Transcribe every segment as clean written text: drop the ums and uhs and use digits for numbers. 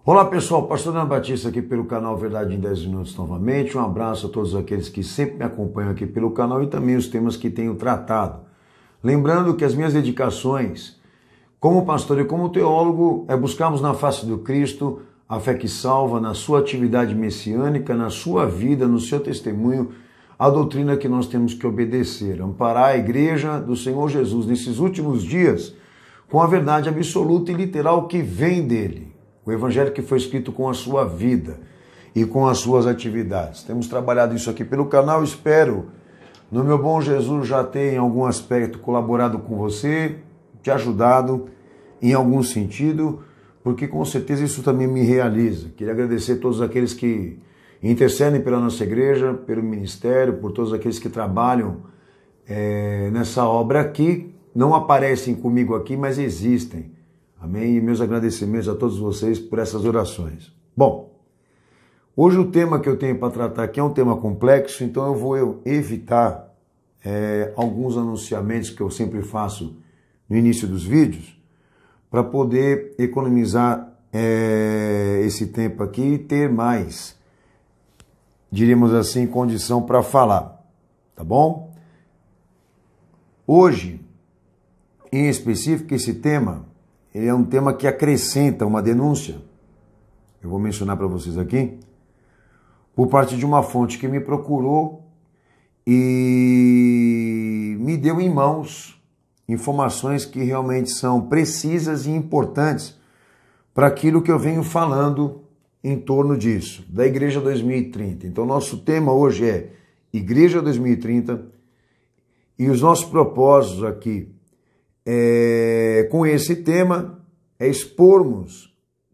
Olá pessoal, Pastor Leandro Batista aqui pelo canal Verdade em 10 Minutos novamente. Um abraço a todos aqueles que sempre me acompanham aqui pelo canal e também os temas que tenho tratado. Lembrando que as minhas dedicações como pastor e como teólogo é buscarmos na face do Cristo a fé que salva, na sua atividade messiânica, na sua vida, no seu testemunho, a doutrina que nós temos que obedecer, amparar a igreja do Senhor Jesus nesses últimos dias com a verdade absoluta e literal que vem dele. O evangelho que foi escrito com a sua vida e com as suas atividades. Temos trabalhado isso aqui pelo canal, espero, no meu bom Jesus, já ter em algum aspecto colaborado com você, te ajudado em algum sentido, porque com certeza isso também me realiza. Queria agradecer a todos aqueles que intercedem pela nossa igreja, pelo ministério, por todos aqueles que trabalham nessa obra aqui, não aparecem comigo aqui, mas existem. Amém? E meus agradecimentos a todos vocês por essas orações. Bom, hoje o tema que eu tenho para tratar aqui é um tema complexo, então eu vou evitar alguns anunciamentos que eu sempre faço no início dos vídeos, para poder economizar esse tempo aqui e ter mais, diríamos assim, condição para falar, tá bom? Hoje, em específico, esse tema ele é um tema que acrescenta uma denúncia, eu vou mencionar para vocês aqui, por parte de uma fonte que me procurou e me deu em mãos informações que realmente são precisas e importantes para aquilo que eu venho falando em torno disso, da Igreja 2030. Então, nosso tema hoje é Igreja 2030 e os nossos propósitos aqui com esse tema é expormos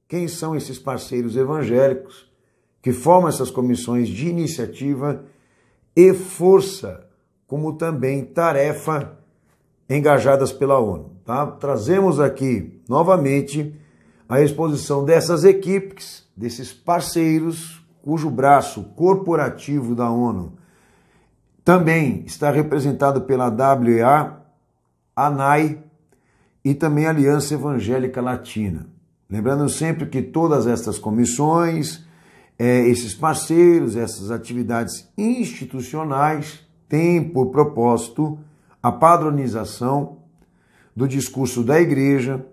quem são esses parceiros evangélicos que formam essas comissões de iniciativa e força, como também tarefa engajadas pela ONU. Tá? Trazemos aqui novamente a exposição dessas equipes, desses parceiros, cujo braço corporativo da ONU também está representado pela WEA, ANAI e também a Aliança Evangélica Latina. Lembrando sempre que todas estas comissões, esses parceiros, essas atividades institucionais têm por propósito a padronização do discurso da igreja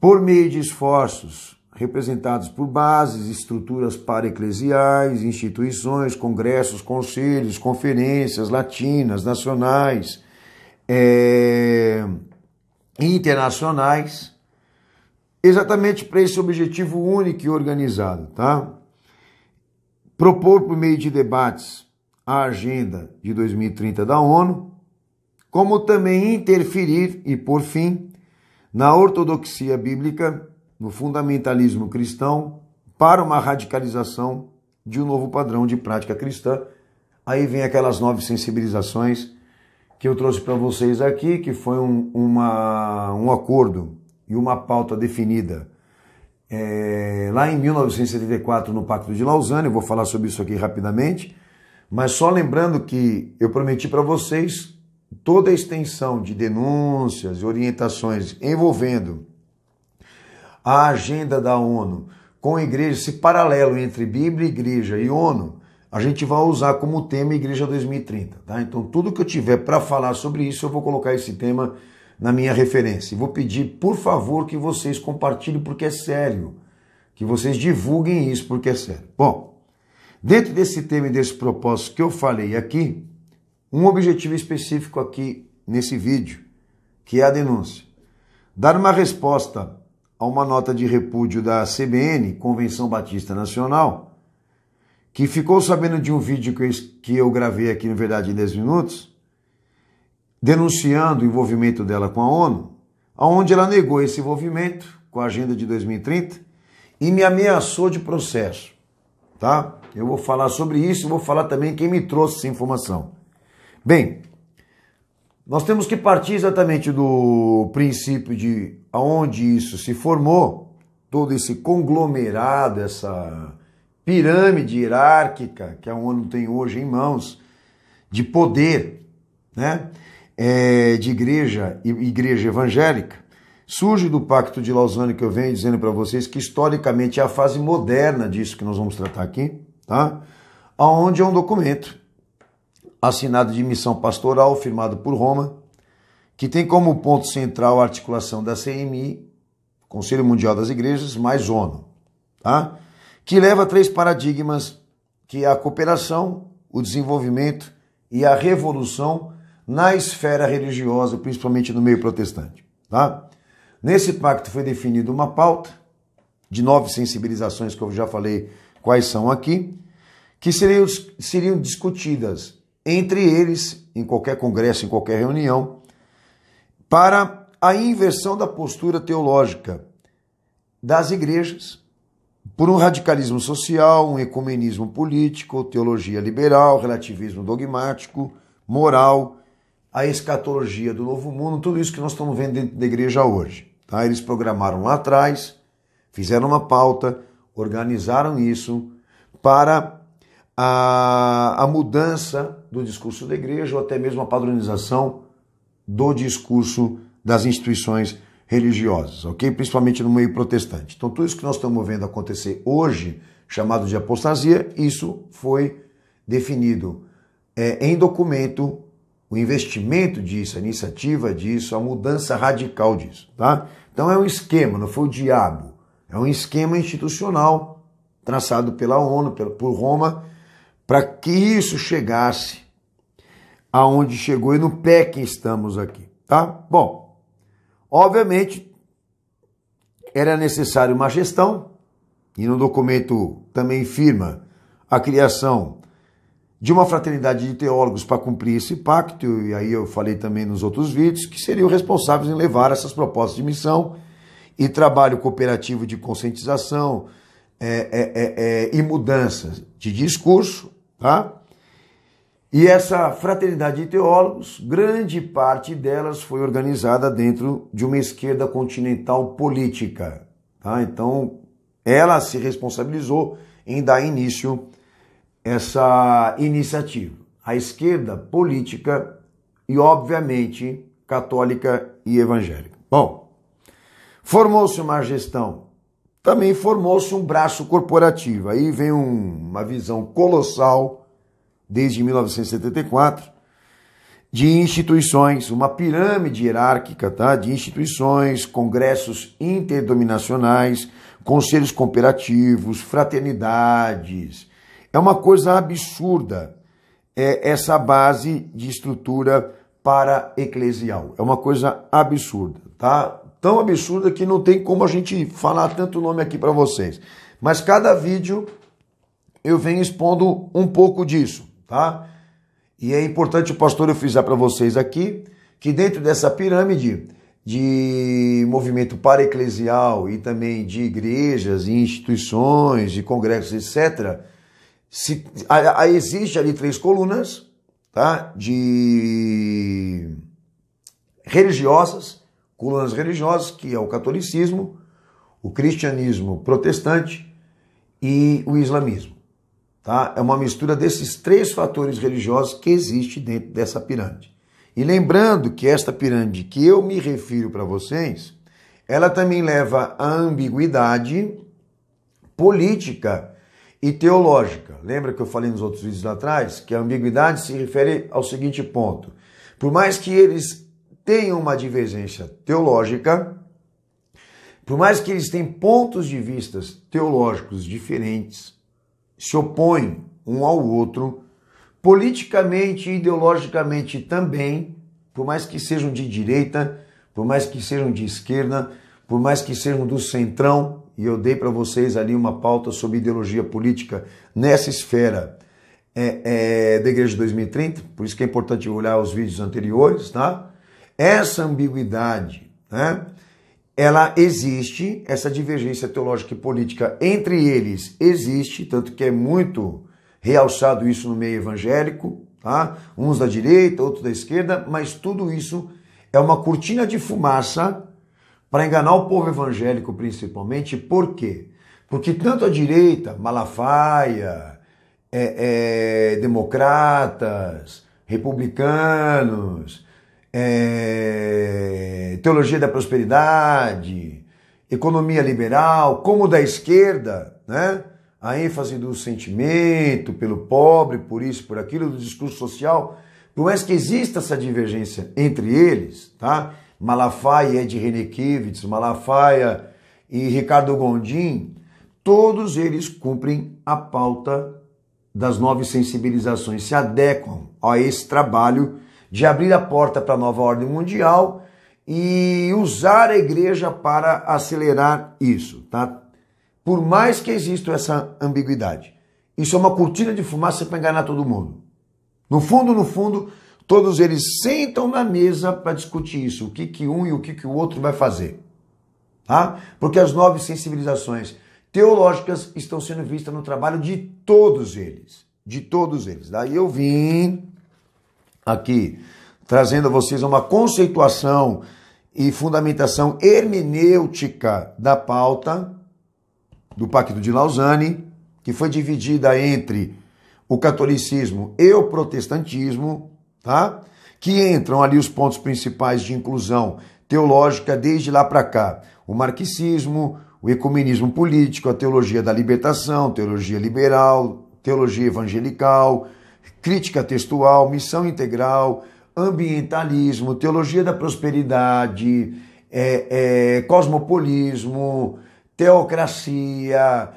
por meio de esforços representados por bases, estruturas paraeclesiais, instituições, congressos, conselhos, conferências latinas, nacionais, internacionais, exatamente para esse objetivo único e organizado, tá? Propor por meio de debates a agenda de 2030 da ONU, como também interferir e por fim na ortodoxia bíblica, no fundamentalismo cristão, para uma radicalização de um novo padrão de prática cristã. Aí vem aquelas 9 sensibilizações que eu trouxe para vocês aqui, que foi um acordo e uma pauta definida lá em 1974 no Pacto de Lausanne. Eu vou falar sobre isso aqui rapidamente, mas só lembrando que eu prometi para vocês toda a extensão de denúncias e orientações envolvendo a agenda da ONU com a igreja, esse paralelo entre Bíblia, igreja e ONU, a gente vai usar como tema Igreja 2030. Tá? Então, tudo que eu tiver para falar sobre isso, eu vou colocar esse tema na minha referência. E vou pedir, por favor, que vocês compartilhem, porque é sério. Que vocês divulguem isso, porque é sério. Bom, dentro desse tema e desse propósito que eu falei aqui, um objetivo específico aqui nesse vídeo, que é a denúncia. Dar uma resposta a uma nota de repúdio da CBN, Convenção Batista Nacional, que ficou sabendo de um vídeo que eu gravei aqui no Verdade em 10 Minutos, denunciando o envolvimento dela com a ONU, onde ela negou esse envolvimento com a Agenda de 2030 e me ameaçou de processo. Tá? Eu vou falar sobre isso e vou falar também quem me trouxe essa informação. Bem, nós temos que partir exatamente do princípio de aonde isso se formou, todo esse conglomerado, essa pirâmide hierárquica que a ONU tem hoje em mãos, de poder, né, de igreja evangélica, surge do Pacto de Lausanne, que eu venho dizendo para vocês que historicamente é a fase moderna disso que nós vamos tratar aqui, tá? Onde é um documento assinado de missão pastoral, firmado por Roma, que tem como ponto central a articulação da CMI, Conselho Mundial das Igrejas, mais ONU, tá? Que leva a 3 paradigmas, que é a cooperação, o desenvolvimento e a revolução na esfera religiosa, principalmente no meio protestante, tá? Nesse pacto foi definida uma pauta de 9 sensibilizações, que eu já falei quais são aqui, que seriam discutidas entre eles, em qualquer congresso, em qualquer reunião, para a inversão da postura teológica das igrejas, por um radicalismo social, um ecumenismo político, teologia liberal, relativismo dogmático, moral, a escatologia do novo mundo, tudo isso que nós estamos vendo dentro da igreja hoje. Tá? Eles programaram lá atrás, fizeram uma pauta, organizaram isso para a mudança do discurso da igreja ou até mesmo a padronização do discurso das instituições religiosas, ok? Principalmente no meio protestante. Então, tudo isso que nós estamos vendo acontecer hoje, chamado de apostasia, isso foi definido em documento, o investimento disso, a iniciativa disso, a mudança radical disso, tá? Então, é um esquema, não foi o diabo, é um esquema institucional traçado pela ONU, por Roma, para que isso chegasse aonde chegou e no pé que estamos aqui, tá? Bom, obviamente era necessário uma gestão e no documento também firma a criação de uma fraternidade de teólogos para cumprir esse pacto, e aí eu falei também nos outros vídeos, que seriam responsáveis em levar essas propostas de missão e trabalho cooperativo de conscientização e mudanças de discurso, tá? E essa fraternidade de teólogos, grande parte delas foi organizada dentro de uma esquerda continental política, tá? Então, ela se responsabilizou em dar início a essa iniciativa. A esquerda política e, obviamente, católica e evangélica. Bom, formou-se uma gestão, também formou-se um braço corporativo. Aí vem uma visão colossal, desde 1974, de instituições, uma pirâmide hierárquica, tá? De instituições, congressos interdominacionais, conselhos cooperativos, fraternidades. É uma coisa absurda essa base de estrutura para-eclesial. É uma coisa absurda, tá? Tão absurda que não tem como a gente falar tanto nome aqui para vocês. Mas cada vídeo eu venho expondo um pouco disso, tá? E é importante, pastor, eu frisar para vocês aqui que dentro dessa pirâmide de movimento para-eclesial e também de igrejas, e instituições, de congressos, etc., existe ali 3 colunas, tá? De religiosas, colunas religiosas, que é o catolicismo, o cristianismo protestante e o islamismo. Tá? É uma mistura desses 3 fatores religiosos que existe dentro dessa pirâmide. E lembrando que esta pirâmide que eu me refiro para vocês, ela também leva à ambiguidade política e teológica. Lembra que eu falei nos outros vídeos lá atrás que a ambiguidade se refere ao seguinte ponto. Por mais que eles tenham uma divergência teológica, por mais que eles tenham pontos de vista teológicos diferentes, se opõem um ao outro, politicamente e ideologicamente também, por mais que sejam de direita, por mais que sejam de esquerda, por mais que sejam do centrão, e eu dei para vocês ali uma pauta sobre ideologia política nessa esfera da Igreja de 2030, por isso que é importante olhar os vídeos anteriores, tá? Essa ambiguidade, né? Ela existe, essa divergência teológica e política entre eles existe, tanto que é muito realçado isso no meio evangélico, tá? Uns da direita, outros da esquerda, mas tudo isso é uma cortina de fumaça para enganar o povo evangélico principalmente. Por quê? Porque tanto a direita, Malafaia, democratas, republicanos, teologia da prosperidade, economia liberal, como da esquerda, né? A ênfase do sentimento pelo pobre, por isso, por aquilo, do discurso social. Por mais que exista essa divergência entre eles, tá? Malafaia e Ed Renekiewicz, Malafaia e Ricardo Gondim, todos eles cumprem a pauta das 9 sensibilizações, se adequam a esse trabalho de abrir a porta para a nova ordem mundial e usar a igreja para acelerar isso, tá? Por mais que exista essa ambiguidade. Isso é uma cortina de fumaça para enganar todo mundo. No fundo, todos eles sentam na mesa para discutir isso, o que um e o que o outro vai fazer. Tá? Porque as 9 sensibilizações teológicas estão sendo vistas no trabalho de todos eles. De todos eles. Daí eu vim aqui trazendo a vocês uma conceituação e fundamentação hermenêutica da pauta do Pacto de Lausanne, que foi dividida entre o catolicismo e o protestantismo, tá? Que entram ali os pontos principais de inclusão teológica desde lá para cá. O marxismo, o ecumenismo político, a teologia da libertação, teologia liberal, teologia evangelical, crítica textual, missão integral, ambientalismo, teologia da prosperidade, cosmopolismo, teocracia,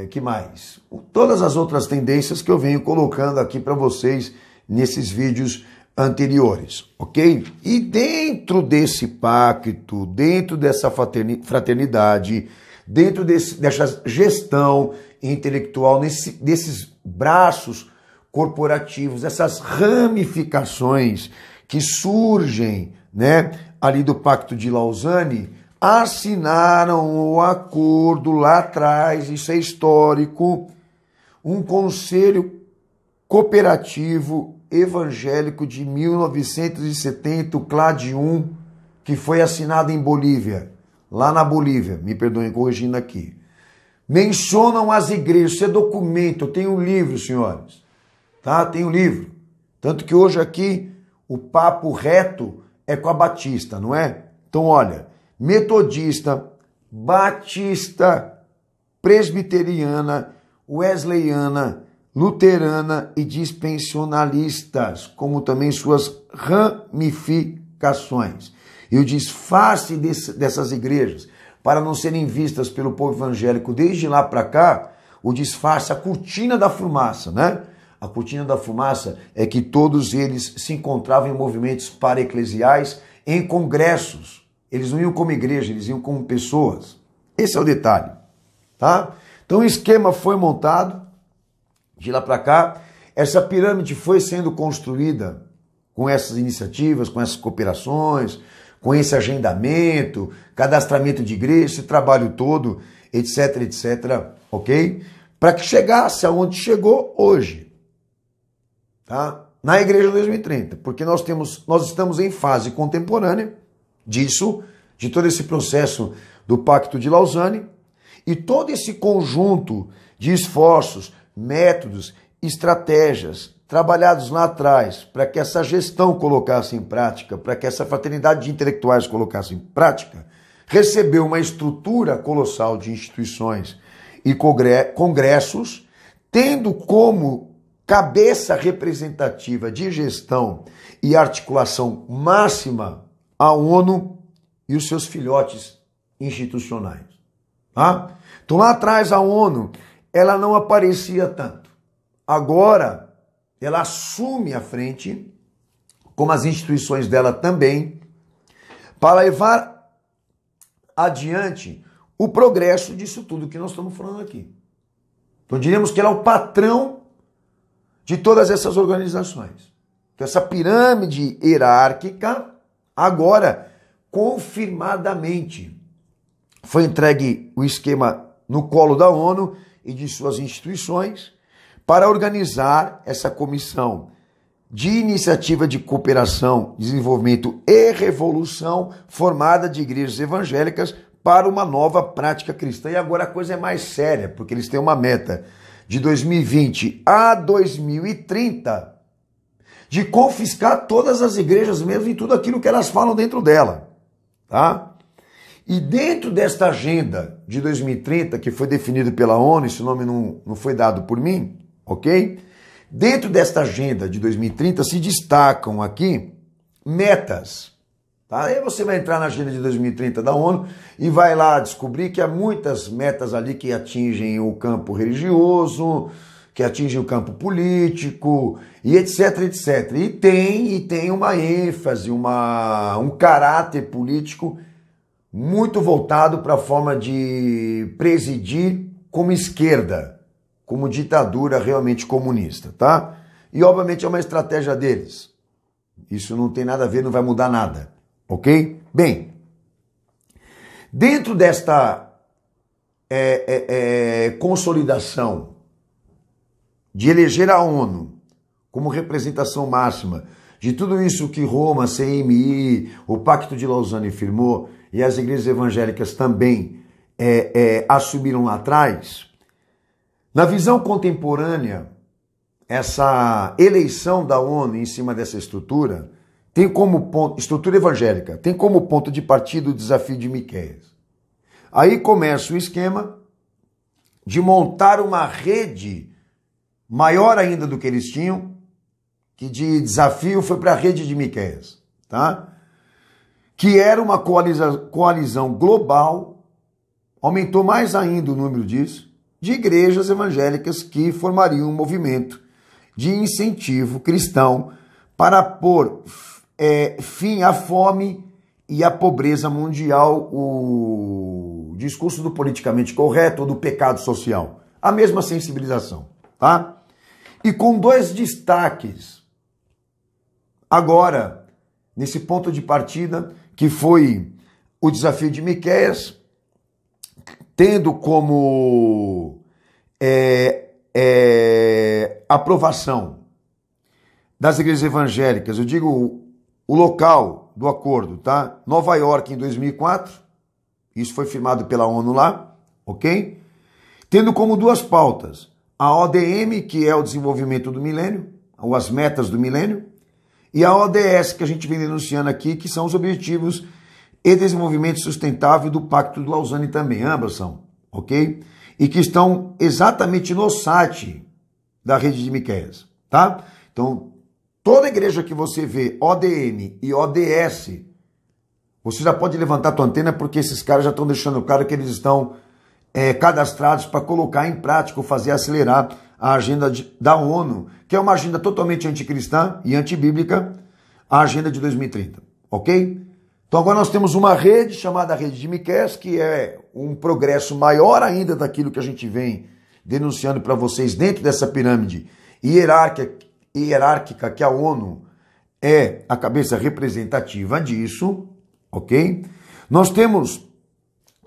que mais? Todas as outras tendências que eu venho colocando aqui para vocês nesses vídeos anteriores, ok? E dentro desse pacto, dentro dessa fraternidade, dentro dessa gestão intelectual, desses braços corporativos, essas ramificações que surgem, né, ali do Pacto de Lausanne, assinaram o acordo lá atrás, isso é histórico, um conselho cooperativo evangélico de 1970, o CLAD-1, que foi assinado em Bolívia, lá na Bolívia, me perdoem corrigindo aqui. Mencionam as igrejas, isso é documento, eu tenho um livro, senhores, tá? Tenho um livro. Tanto que hoje aqui o papo reto é com a Batista, não é? Então, olha, metodista, batista, presbiteriana, wesleyana, luterana e dispensionalistas, como também suas ramificações. E o disfarce dessas igrejas, para não serem vistas pelo povo evangélico desde lá para cá, o disfarce, a cortina da fumaça, né? A cortina da fumaça é que todos eles se encontravam em movimentos para-eclesiais, em congressos. Eles não iam como igreja, eles iam como pessoas. Esse é o detalhe, tá? Então o esquema foi montado de lá para cá. Essa pirâmide foi sendo construída com essas iniciativas, com essas cooperações, com esse agendamento, cadastramento de igreja, esse trabalho todo, etc, etc, ok? Para que chegasse aonde chegou hoje, tá? Na Igreja 2030, porque nós estamos em fase contemporânea disso, de todo esse processo do Pacto de Lausanne, e todo esse conjunto de esforços, métodos, estratégias trabalhados lá atrás para que essa gestão colocasse em prática, para que essa fraternidade de intelectuais colocasse em prática, recebeu uma estrutura colossal de instituições e congressos, tendo como cabeça representativa de gestão e articulação máxima a ONU e os seus filhotes institucionais. Tá? Então lá atrás a ONU, ela não aparecia tanto. Agora ela assume a frente, como as instituições dela também, para levar adiante o progresso disso tudo que nós estamos falando aqui. Então diríamos que ela é o patrão de todas essas organizações. Então essa pirâmide hierárquica, agora, confirmadamente, foi entregue o esquema no colo da ONU e de suas instituições para organizar essa comissão de iniciativa de cooperação, desenvolvimento e revolução formada de igrejas evangélicas para uma nova prática cristã. E agora a coisa é mais séria, porque eles têm uma meta de 2020 a 2030 de confiscar todas as igrejas mesmo e tudo aquilo que elas falam dentro dela, tá? E dentro desta agenda de 2030, que foi definida pela ONU, esse nome não foi dado por mim, ok? Dentro desta agenda de 2030 se destacam aqui metas, tá? Aí você vai entrar na agenda de 2030 da ONU e vai lá descobrir que há muitas metas ali que atingem o campo religioso, que atingem o campo político, e etc, etc. E tem uma ênfase, um caráter político muito voltado para a forma de presidir como esquerda, como ditadura realmente comunista, tá? E obviamente é uma estratégia deles. Isso não tem nada a ver, não vai mudar nada, ok? Bem, dentro desta consolidação de eleger a ONU como representação máxima de tudo isso que Roma, CMI, o Pacto de Lausanne firmou e as igrejas evangélicas também assumiram lá atrás, na visão contemporânea, essa eleição da ONU em cima dessa estrutura tem como ponto, estrutura evangélica, tem como ponto de partida o desafio de Miqueias. Aí começa o esquema de montar uma rede maior ainda do que eles tinham, que de desafio foi para a rede de Miqueias, tá? Que era uma coalizão global, aumentou mais ainda o número disso, de igrejas evangélicas que formariam um movimento de incentivo cristão para pôr fim à fome e à pobreza mundial, o discurso do politicamente correto ou do pecado social. A mesma sensibilização, tá? E com dois destaques. Agora, nesse ponto de partida, que foi o desafio de Miqueias, tendo como aprovação das igrejas evangélicas, eu digo o local do acordo, tá? Nova York em 2004, isso foi firmado pela ONU lá, ok? Tendo como duas pautas, a ODM, que é o desenvolvimento do milênio, ou as metas do milênio, e a ODS, que a gente vem denunciando aqui, que são os objetivos e desenvolvimento sustentável do Pacto de Lausanne também, ambas são, ok? E que estão exatamente no site da rede de Miqueias, tá? Então, toda igreja que você vê ODM e ODS, você já pode levantar a tua antena, porque esses caras já estão deixando claro que eles estão cadastrados para colocar em prática ou fazer acelerar a agenda da ONU, que é uma agenda totalmente anticristã e antibíblica, a agenda de 2030, ok? Então agora nós temos uma rede chamada Rede de Miqueias, que é um progresso maior ainda daquilo que a gente vem denunciando para vocês dentro dessa pirâmide hierárquica que a ONU é a cabeça representativa disso, ok? Nós temos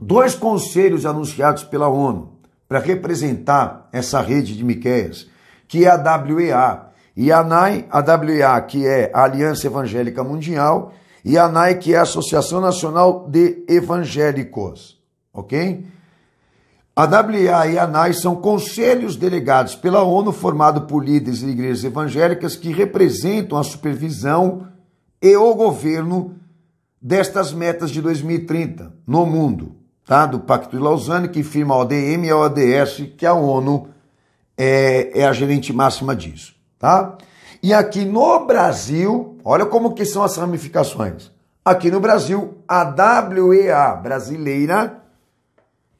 dois conselhos anunciados pela ONU para representar essa rede de Miqueias, que é a WEA e a ANAI, a WEA, que é a Aliança Evangélica Mundial, e a ANAI, que é a Associação Nacional de Evangélicos, ok? A WEA e a ANAI são conselhos delegados pela ONU, formados por líderes de igrejas evangélicas que representam a supervisão e o governo destas metas de 2030 no mundo, tá? Do Pacto de Lausanne, que firma a ODM e a ODS, que a ONU é a gerente máxima disso, tá? E aqui no Brasil, olha como que são as ramificações. Aqui no Brasil, a WEA brasileira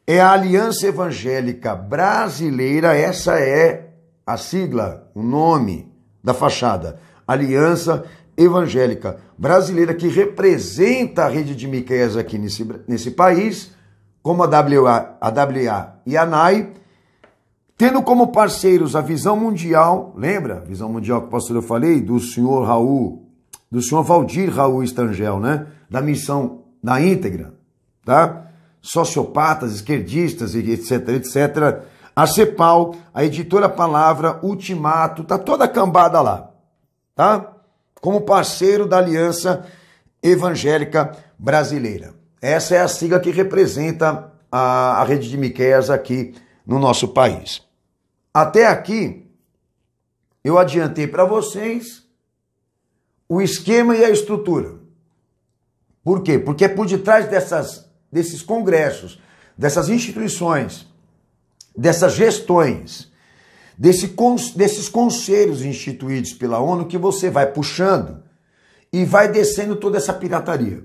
é a Aliança Evangélica Brasileira, essa é a sigla, o nome da fachada, Aliança Evangélica Brasileira, que representa a rede de Miqueias aqui nesse país, como a WEA e a ANAI, tendo como parceiros a Visão Mundial, lembra? A Visão Mundial que o pastor eu falei, do senhor Valdir Raul Stangel, né? Da missão da íntegra, tá? Sociopatas, esquerdistas, etc, etc. A CEPAL, a Editora Palavra, Ultimato, tá toda a cambada lá, tá? Como parceiro da Aliança Evangélica Brasileira. Essa é a sigla que representa a rede de Miqueias aqui no nosso país. Até aqui, eu adiantei para vocês o esquema e a estrutura. Por quê? Porque é por detrás desses congressos, dessas instituições, dessas gestões, desses conselhos instituídos pela ONU que você vai puxando e vai descendo toda essa pirataria.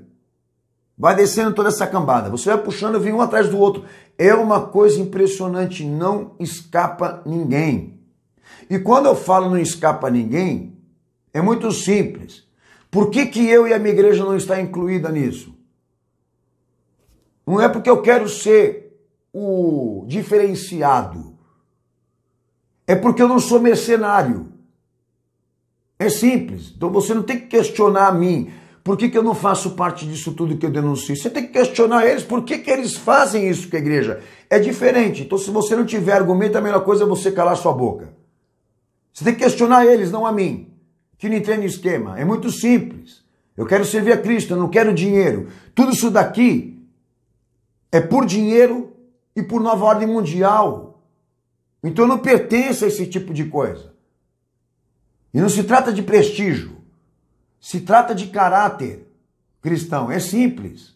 Vai descendo toda essa cambada. Você vai puxando, vem um atrás do outro. É uma coisa impressionante, não escapa ninguém. E quando eu falo não escapa ninguém, é muito simples. Por que eu e a minha igreja não está incluída nisso? Não é porque eu quero ser o diferenciado. É porque eu não sou mercenário. É simples. Então você não tem que questionar a mim. Por que eu não faço parte disso tudo que eu denuncio? Você tem que questionar eles. Por que eles fazem isso com a igreja? É diferente. Então se você não tiver argumento, a melhor coisa é você calar sua boca. Você tem que questionar eles, não a mim, que não entende o esquema. É muito simples. Eu quero servir a Cristo, eu não quero dinheiro. Tudo isso daqui é por dinheiro e por nova ordem mundial. Então eu não pertenço a esse tipo de coisa. E não se trata de prestígio. Se trata de caráter cristão. É simples.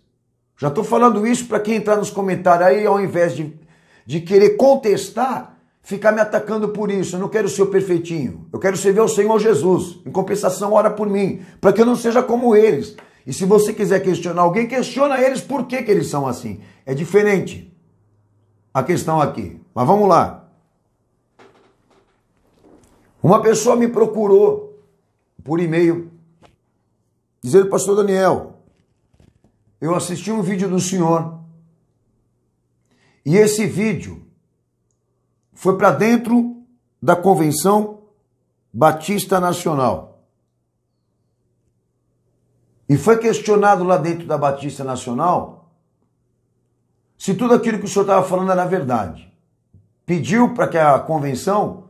Já estou falando isso para quem entrar nos comentários aí, ao invés de querer contestar, ficar me atacando por isso. Eu não quero ser o perfeitinho. Eu quero servir ao Senhor Jesus. Em compensação, ora por mim, para que eu não seja como eles. E se você quiser questionar alguém, questiona eles por que eles são assim. É diferente a questão aqui. Mas vamos lá. Uma pessoa me procurou por e-mail, dizendo: pastor Daniel, eu assisti um vídeo do senhor e esse vídeo foi para dentro da Convenção Batista Nacional. E foi questionado lá dentro da Batista Nacional se tudo aquilo que o senhor estava falando era verdade. Pediu para que a convenção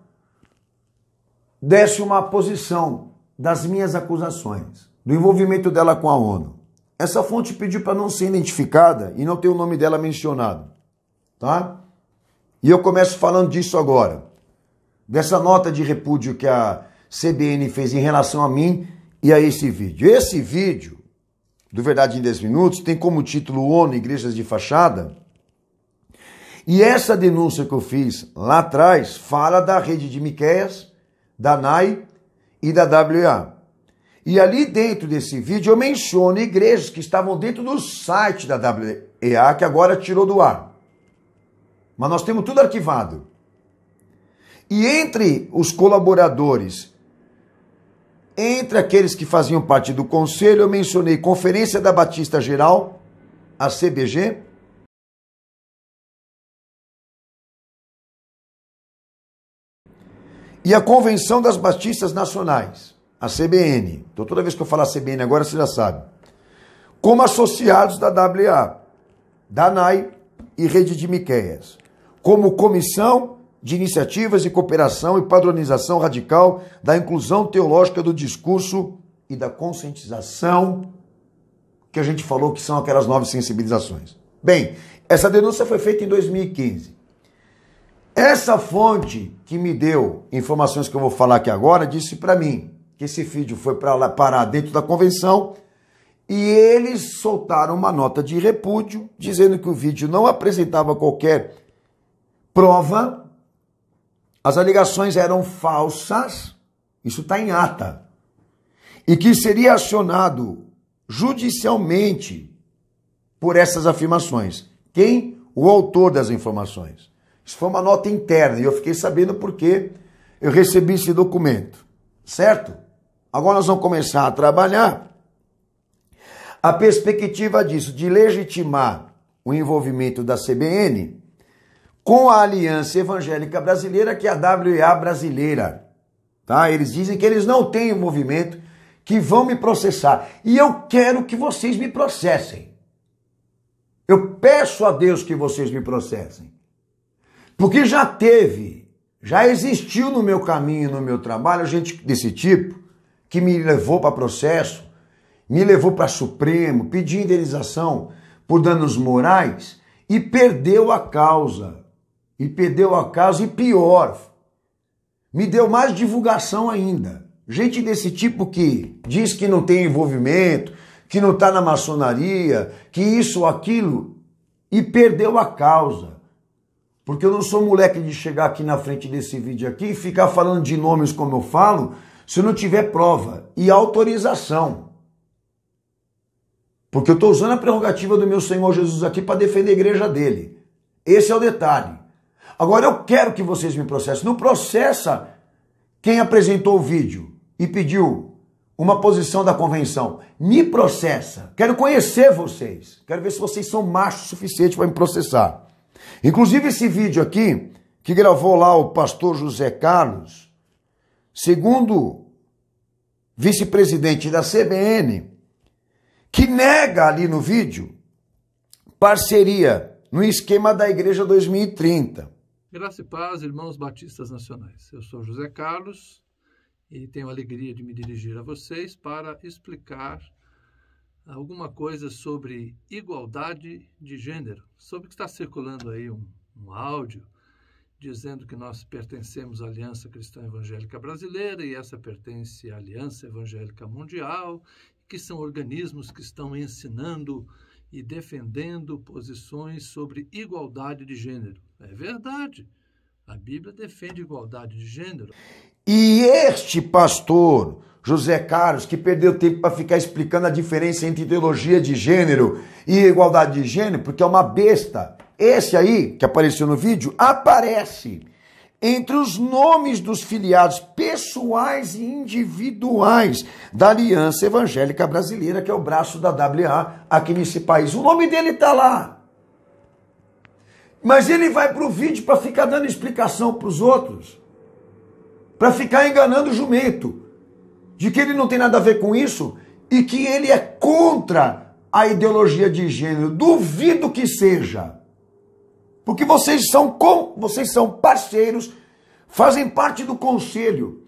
desse uma posição das minhas acusações, do envolvimento dela com a ONU. Essa fonte pediu para não ser identificada e não ter o nome dela mencionado, tá? E eu começo falando disso agora, dessa nota de repúdio que a CBN fez em relação a mim e a esse vídeo. Esse vídeo, do Verdade em 10 Minutos, tem como título ONU, Igrejas de Fachada. E essa denúncia que eu fiz lá atrás fala da rede de Miqueias, da NAI e da WEA. E ali dentro desse vídeo eu menciono igrejas que estavam dentro do site da WEA, que agora tirou do ar. Mas nós temos tudo arquivado. E entre os colaboradores, entre aqueles que faziam parte do conselho, eu mencionei Conferência da Batista Geral, a CBG, e a Convenção das Batistas Nacionais, a CBN. Então toda vez que eu falar CBN agora, você já sabe. Como associados da WA, da NAI e Rede de Miqueias. Como Comissão de Iniciativas de Cooperação e Padronização Radical da Inclusão Teológica do Discurso e da Conscientização, que a gente falou que são aquelas 9 sensibilizações. Bem, essa denúncia foi feita em 2015. Essa fonte que me deu informações que eu vou falar aqui agora disse para mim que esse vídeo foi para lá parar dentro da convenção e eles soltaram uma nota de repúdio dizendo que o vídeo não apresentava qualquer prova, as alegações eram falsas, isso está em ata, e que seria acionado judicialmente por essas afirmações. Quem? O autor das informações. Isso foi uma nota interna e eu fiquei sabendo porque eu recebi esse documento, certo? Agora nós vamos começar a trabalhar a perspectiva disso, de legitimar o envolvimento da CBN com a Aliança Evangélica Brasileira, que é a WEA brasileira. Tá? Eles dizem que eles não têm envolvimento, que vão me processar. E eu quero que vocês me processem. Eu peço a Deus que vocês me processem. Porque já existiu no meu caminho, no meu trabalho, gente desse tipo, que me levou para processo, me levou para Supremo, pediu indenização por danos morais e perdeu a causa. E pior, me deu mais divulgação ainda. Gente desse tipo que diz que não tem envolvimento, que não está na maçonaria, que isso ou aquilo, e perdeu a causa. Porque eu não sou moleque de chegar aqui na frente desse vídeo aqui e ficar falando de nomes como eu falo, se eu não tiver prova e autorização. Porque eu estou usando a prerrogativa do meu Senhor Jesus aqui para defender a igreja dele. Esse é o detalhe. Agora eu quero que vocês me processem. Não processa quem apresentou o vídeo e pediu uma posição da convenção. Me processa. Quero conhecer vocês. Quero ver se vocês são machos o suficiente para me processar. Inclusive esse vídeo aqui, que gravou lá o pastor José Carlos, segundo vice-presidente da CBN, que nega ali no vídeo parceria no esquema da Igreja 2030. Graça e paz, irmãos batistas nacionais. Eu sou José Carlos e tenho a alegria de me dirigir a vocês para explicar alguma coisa sobre igualdade de gênero, sobre o que está circulando aí um áudio dizendo que nós pertencemos à Aliança Cristã Evangélica Brasileira e essa pertence à Aliança Evangélica Mundial, que são organismos que estão ensinando e defendendo posições sobre igualdade de gênero. É verdade, a Bíblia defende igualdade de gênero. E este pastor José Carlos, que perdeu tempo para ficar explicando a diferença entre ideologia de gênero e igualdade de gênero, porque é uma besta. Esse aí, que apareceu no vídeo, aparece entre os nomes dos filiados pessoais e individuais da Aliança Evangélica Brasileira, que é o braço da WA aqui nesse país. O nome dele está lá. Mas ele vai para o vídeo para ficar dando explicação para os outros, para ficar enganando o jumento, de que ele não tem nada a ver com isso e que ele é contra a ideologia de gênero. Duvido que seja. Porque vocês são parceiros, fazem parte do conselho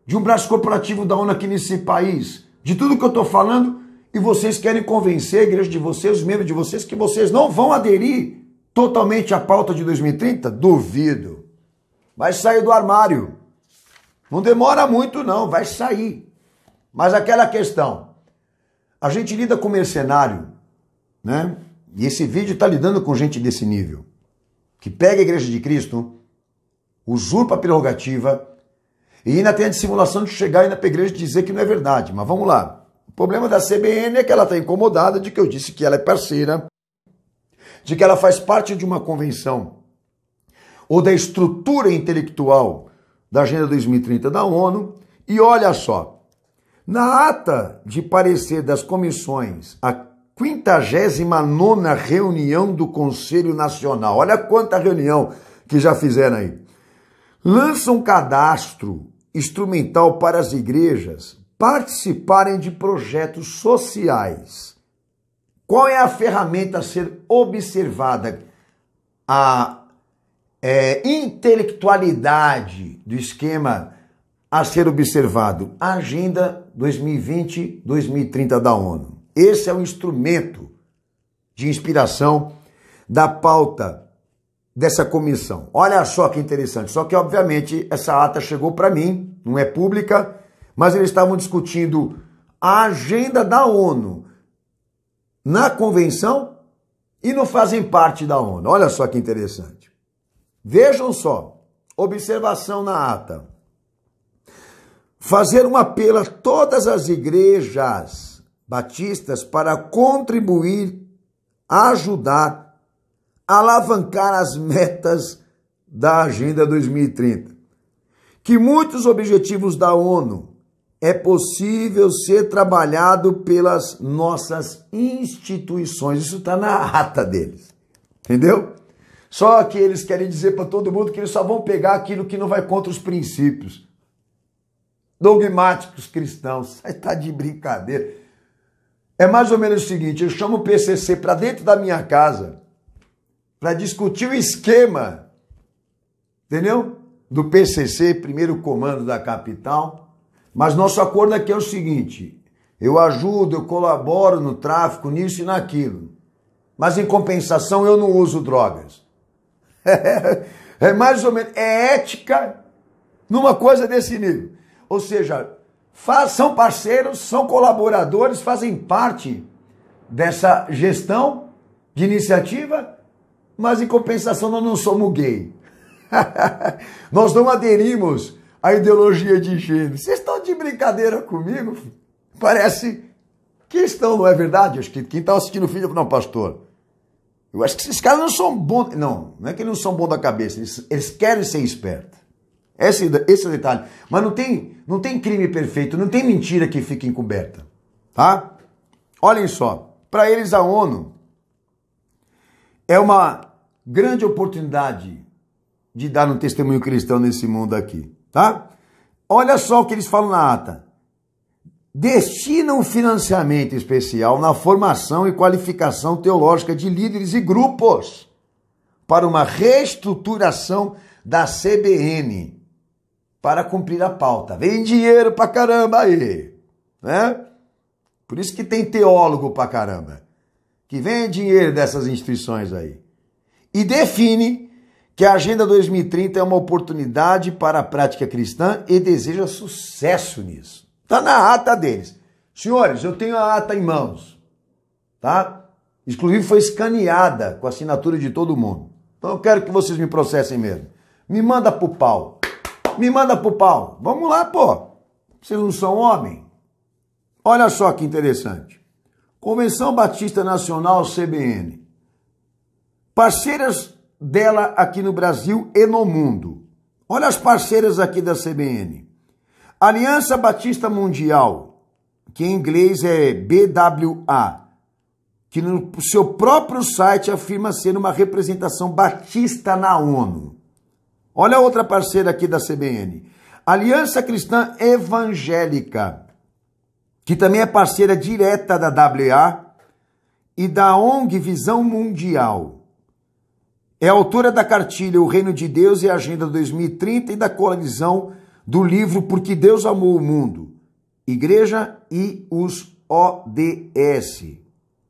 de um braço corporativo da ONU aqui nesse país, de tudo que eu estou falando, e vocês querem convencer a igreja de vocês, os membros de vocês, que vocês não vão aderir totalmente à pauta de 2030? Duvido. Vai sair do armário. Não demora muito não, vai sair. Mas aquela questão, a gente lida com mercenário, né? E esse vídeo está lidando com gente desse nível, que pega a igreja de Cristo, usurpa a prerrogativa e ainda tem a dissimulação de chegar ainda para a igreja e dizer que não é verdade. Mas vamos lá. O problema da CBN é que ela está incomodada de que eu disse que ela é parceira, de que ela faz parte de uma convenção ou da estrutura intelectual da Agenda 2030 da ONU. E olha só, na ata de parecer das comissões, a 59ª reunião do Conselho Nacional, olha quanta reunião que já fizeram aí, lança um cadastro instrumental para as igrejas participarem de projetos sociais. Qual é a ferramenta a ser observada? A intelectualidade do esquema a ser observado. A Agenda 2020-2030 da ONU. Esse é o instrumento de inspiração da pauta dessa comissão. Olha só que interessante. Só que, obviamente, essa ata chegou para mim, não é pública, mas eles estavam discutindo a agenda da ONU na convenção e não fazem parte da ONU. Olha só que interessante. Vejam só, observação na ata. Fazer um apelo a todas as igrejas batistas para contribuir, ajudar, alavancar as metas da Agenda 2030. Que muitos objetivos da ONU é possível ser trabalhado pelas nossas instituições. Isso está na ata deles, entendeu? Só que eles querem dizer para todo mundo que eles só vão pegar aquilo que não vai contra os princípios dogmáticos cristãos. Aí tá de brincadeira. É mais ou menos o seguinte, eu chamo o PCC para dentro da minha casa para discutir o esquema, entendeu? Do PCC, primeiro comando da capital, mas nosso acordo aqui é o seguinte, eu ajudo, eu colaboro no tráfico, nisso e naquilo, mas em compensação eu não uso drogas. É mais ou menos, é ética numa coisa desse nível. Ou seja, são parceiros, são colaboradores, fazem parte dessa gestão de iniciativa, mas em compensação nós não somos gay. Nós não aderimos à ideologia de gênero. Vocês estão de brincadeira comigo? Parece que estão, não é verdade? Acho que quem está assistindo o vídeo, não, pastor, eu acho que esses caras não são bons. Não é que eles não são bons da cabeça, eles querem ser espertos. Esse é o detalhe. Mas não tem crime perfeito, não tem mentira que fique encoberta. Tá? Olhem só, para eles a ONU é uma grande oportunidade de dar um testemunho cristão nesse mundo aqui. Tá? Olha só o que eles falam na ata. Destina um financiamento especial na formação e qualificação teológica de líderes e grupos para uma reestruturação da CBN para cumprir a pauta. Vem dinheiro pra caramba aí, né? Por isso que tem teólogo pra caramba, que vem dinheiro dessas instituições aí. E define que a Agenda 2030 é uma oportunidade para a prática cristã e deseja sucesso nisso. Está na ata deles. Senhores, eu tenho a ata em mãos, tá? Inclusive foi escaneada com a assinatura de todo mundo. Então eu quero que vocês me processem mesmo. Me manda pro pau. Me manda pro pau. Vamos lá, pô. Vocês não são homem? Olha só que interessante. Convenção Batista Nacional, CBN. Parceiras dela aqui no Brasil e no mundo. Olha as parceiras aqui da CBN. Aliança Batista Mundial, que em inglês é BWA, que no seu próprio site afirma ser uma representação batista na ONU. Olha a outra parceira aqui da CBN. Aliança Cristã Evangélica, que também é parceira direta da WA e da ONG Visão Mundial. É autora da cartilha O Reino de Deus e a Agenda 2030 e da coalizão do livro Porque Deus Amou o Mundo, Igreja e os ODS.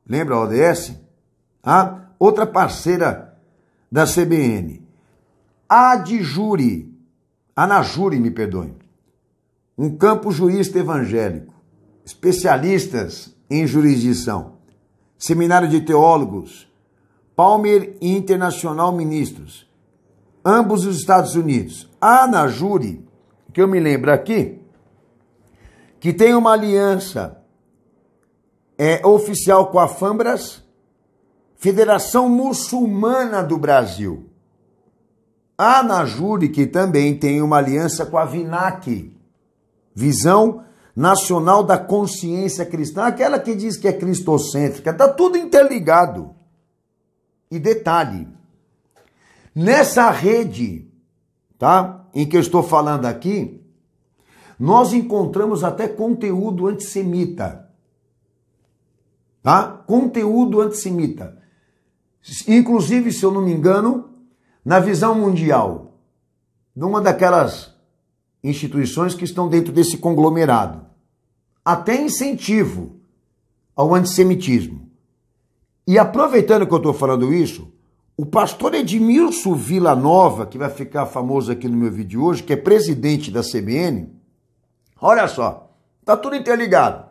Lembra a ODS? Outra parceira da CBN. Anajuri, me perdoe. Um campo jurista evangélico. Especialistas em jurisdição. Seminário de Teólogos. Palmer Internacional Ministros. Ambos os Estados Unidos. A Anajuri, que eu me lembro aqui, que tem uma aliança oficial com a FAMBRAS, Federação Muçulmana do Brasil. A Anajuri, que também tem uma aliança com a VINAC, Visão Nacional da Consciência Cristã, aquela que diz que é cristocêntrica, está tudo interligado. E detalhe, nessa rede, tá, em que eu estou falando aqui, nós encontramos até conteúdo antissemita. Tá? Conteúdo antissemita. Inclusive, se eu não me engano, na Visão Mundial, numa daquelas instituições que estão dentro desse conglomerado. Até incentivo ao antissemitismo. E aproveitando que eu estou falando isso, o pastor Edmilson Villanova, que vai ficar famoso aqui no meu vídeo de hoje, que é presidente da CBN, olha só, tá tudo interligado.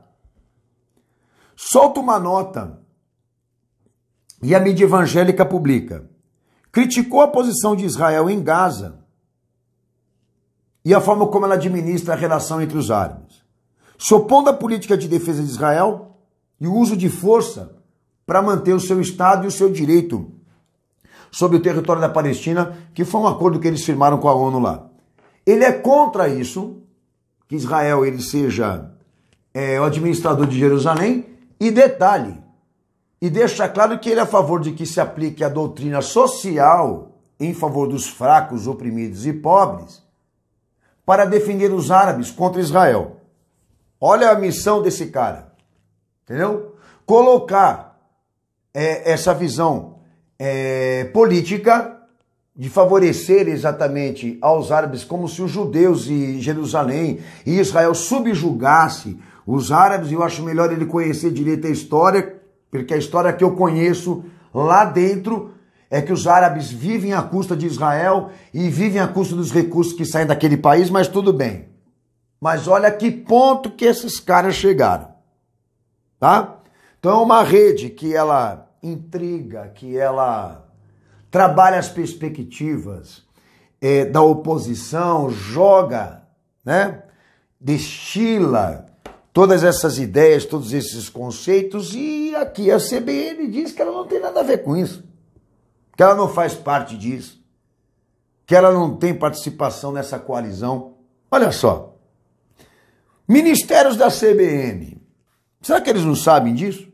Solta uma nota e a mídia evangélica publica. Criticou a posição de Israel em Gaza e a forma como ela administra a relação entre os árabes, se opondo à política de defesa de Israel e o uso de força para manter o seu Estado e o seu direito sobre o território da Palestina, que foi um acordo que eles firmaram com a ONU lá. Ele é contra isso, que Israel ele seja o administrador de Jerusalém, e detalhe, e deixa claro que ele é a favor de que se aplique a doutrina social em favor dos fracos, oprimidos e pobres, para defender os árabes contra Israel. Olha a missão desse cara, entendeu? Colocar essa visão política de favorecer exatamente aos árabes, como se os judeus e Jerusalém e Israel subjugasse os árabes. Eu acho melhor ele conhecer direito a história, porque a história que eu conheço lá dentro é que os árabes vivem à custa de Israel e vivem à custa dos recursos que saem daquele país, mas tudo bem. Mas olha que ponto que esses caras chegaram, tá? Então é uma rede que ela intriga, que ela trabalha as perspectivas da oposição, joga, né? Destila todas essas ideias, todos esses conceitos, e aqui a CBN diz que ela não tem nada a ver com isso, que ela não faz parte disso, que ela não tem participação nessa coalizão. Olha só, ministérios da CBN, será que eles não sabem disso?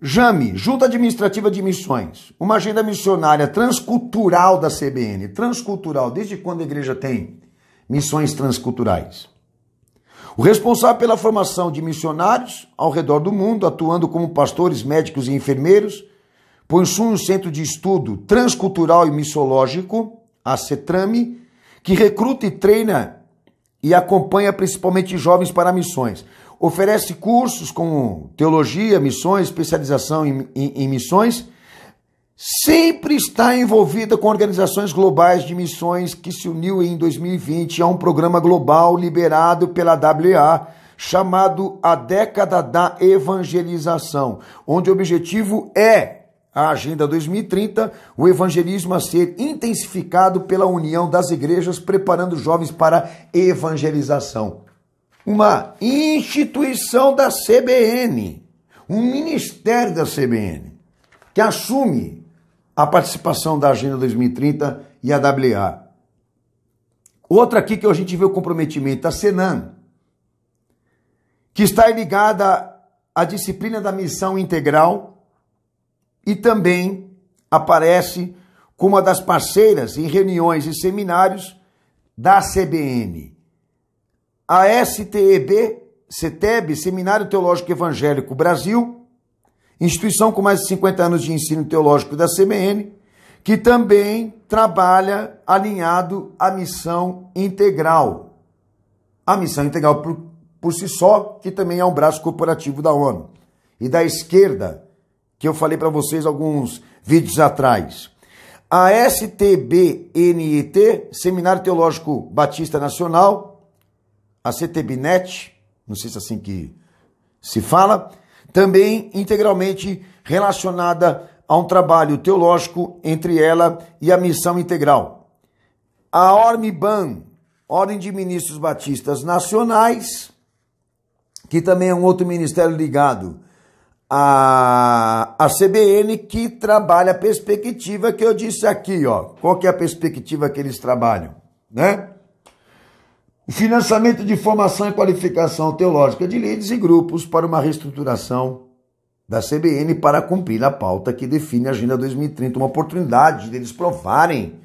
JAME, Junta Administrativa de Missões, uma agenda missionária transcultural da CBN. Transcultural, desde quando a igreja tem missões transculturais? O responsável pela formação de missionários ao redor do mundo, atuando como pastores, médicos e enfermeiros, possui um centro de estudo transcultural e missiológico, a CETRAME, que recruta e treina e acompanha principalmente jovens para missões. Oferece cursos como teologia, missões, especialização em missões. Sempre está envolvida com organizações globais de missões que se uniu em 2020 a um programa global liberado pela WA, chamado A Década da Evangelização, onde o objetivo é a Agenda 2030, o evangelismo a ser intensificado pela união das igrejas, preparando jovens para evangelização. Uma instituição da CBN, um ministério da CBN, que assume a participação da Agenda 2030 e a WA. Outra aqui que a gente vê o comprometimento, a Senan, que está ligada à disciplina da missão integral e também aparece como uma das parceiras em reuniões e seminários da CBN. A STEB, CETEB, Seminário Teológico Evangélico Brasil, instituição com mais de 50 anos de ensino teológico da CBN, que também trabalha alinhado à missão integral. A missão integral por si só, que também é um braço corporativo da ONU. E da esquerda, que eu falei para vocês alguns vídeos atrás. A STBNET, Seminário Teológico Batista Nacional, a CTBNet, não sei se é assim que se fala, também integralmente relacionada a um trabalho teológico entre ela e a missão integral. A ORMBAN, Ordem de Ministros Batistas Nacionais, que também é um outro ministério ligado à CBN, que trabalha a perspectiva que eu disse aqui, ó. Qual que é a perspectiva que eles trabalham, né? O financiamento de formação e qualificação teológica de líderes e grupos para uma reestruturação da CBN para cumprir a pauta que define a Agenda 2030, uma oportunidade deles provarem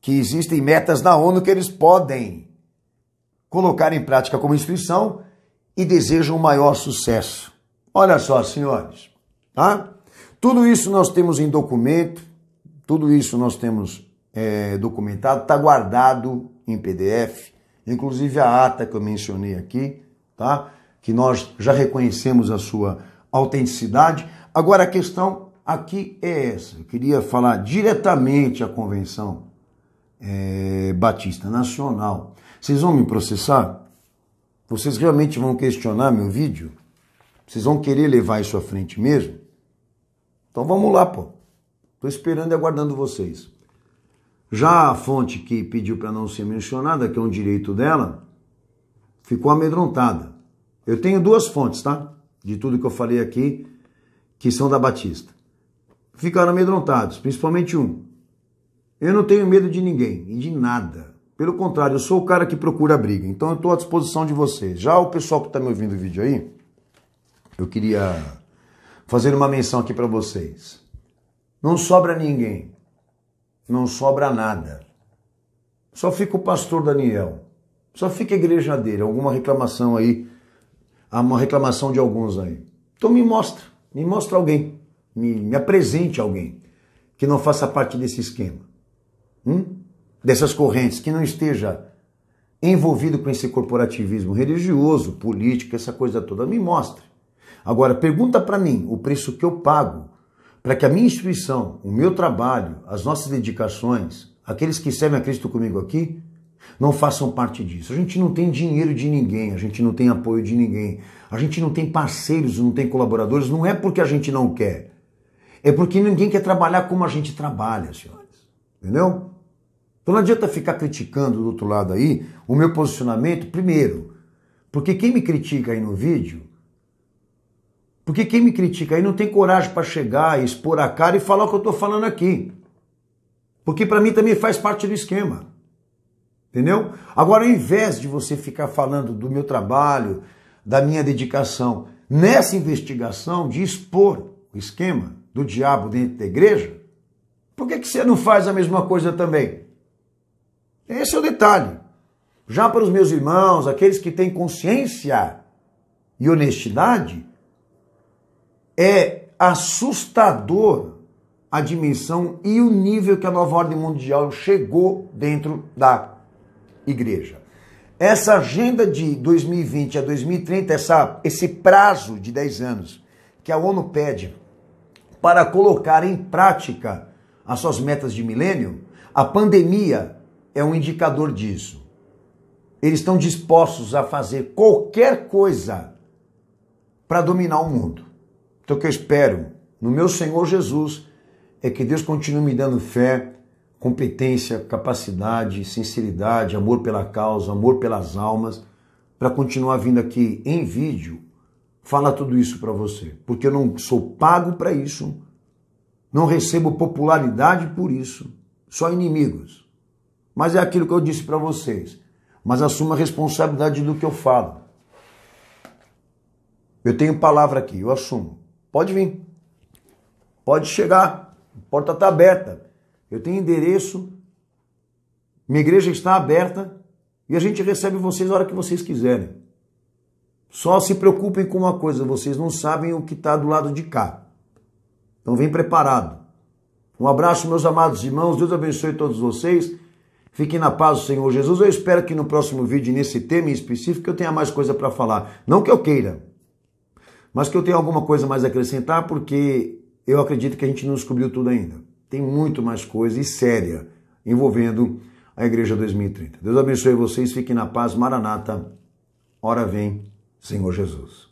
que existem metas da ONU que eles podem colocar em prática como instituição e desejam um maior sucesso. Olha só, senhores, tá? Tudo isso nós temos em documento, tudo isso nós temos documentado, está guardado em PDF, inclusive a ata que eu mencionei aqui, tá? Que nós já reconhecemos a sua autenticidade. Agora a questão aqui é essa. Eu queria falar diretamente à Convenção Batista Nacional. Vocês vão me processar? Vocês realmente vão questionar meu vídeo? Vocês vão querer levar isso à frente mesmo? Então vamos lá, pô. Estou esperando e aguardando vocês. Já a fonte que pediu para não ser mencionada, que é um direito dela, ficou amedrontada. Eu tenho duas fontes, tá? De tudo que eu falei aqui, que são da Batista. Ficaram amedrontados, principalmente um. Eu não tenho medo de ninguém e de nada. Pelo contrário, eu sou o cara que procura briga. Então eu estou à disposição de vocês. Já o pessoal que está me ouvindo o vídeo aí, eu queria fazer uma menção aqui para vocês. Não sobra ninguém. Não sobra nada. Só fica o pastor Daniel. Só fica a igreja dele. Alguma reclamação aí. Uma reclamação de alguns aí. Então me mostra alguém. Me apresente alguém que não faça parte desse esquema. Dessas correntes, que não esteja envolvido com esse corporativismo religioso, político, essa coisa toda. Me mostre. Agora, pergunta para mim o preço que eu pago para que a minha instituição, o meu trabalho, as nossas dedicações, aqueles que servem a Cristo comigo aqui, Não façam parte disso. A gente não tem dinheiro de ninguém, a gente não tem apoio de ninguém, a gente não tem parceiros, não tem colaboradores, não é porque a gente não quer. É porque ninguém quer trabalhar como a gente trabalha, senhores. Entendeu? Então não adianta ficar criticando do outro lado aí o meu posicionamento, primeiro, porque quem me critica aí no vídeo, porque quem me critica aí não tem coragem para chegar, expor a cara e falar o que eu estou falando aqui. Porque para mim também faz parte do esquema. Entendeu? Agora, ao invés de você ficar falando do meu trabalho, da minha dedicação, nessa investigação de expor o esquema do diabo dentro da igreja, por que você não faz a mesma coisa também? Esse é o detalhe. Já para os meus irmãos, aqueles que têm consciência e honestidade, é assustador a dimensão e o nível que a nova ordem mundial chegou dentro da igreja. Essa agenda de 2020 a 2030, esse prazo de 10 anos que a ONU pede para colocar em prática as suas metas de milênio, a pandemia é um indicador disso. Eles estão dispostos a fazer qualquer coisa para dominar o mundo. Então o que eu espero no meu Senhor Jesus é que Deus continue me dando fé, competência, capacidade, sinceridade, amor pela causa, amor pelas almas, para continuar vindo aqui em vídeo falar tudo isso para você. Porque eu não sou pago para isso, não recebo popularidade por isso, só inimigos. Mas é aquilo que eu disse para vocês. Mas assumo a responsabilidade do que eu falo. Eu tenho palavra aqui, eu assumo. Pode vir. Pode chegar. A porta está aberta. Eu tenho endereço. Minha igreja está aberta. E a gente recebe vocês a hora que vocês quiserem. Só se preocupem com uma coisa. Vocês não sabem o que está do lado de cá. Então vem preparado. Um abraço, meus amados irmãos. Deus abençoe todos vocês. Fiquem na paz do Senhor Jesus. Eu espero que no próximo vídeo, nesse tema em específico, eu tenha mais coisa para falar. Não que eu queira, mas que eu tenha alguma coisa mais a acrescentar, porque eu acredito que a gente não descobriu tudo ainda. Tem muito mais coisa e séria envolvendo a Igreja 2030. Deus abençoe vocês. Fiquem na paz. Maranata. Ora vem, Senhor Jesus.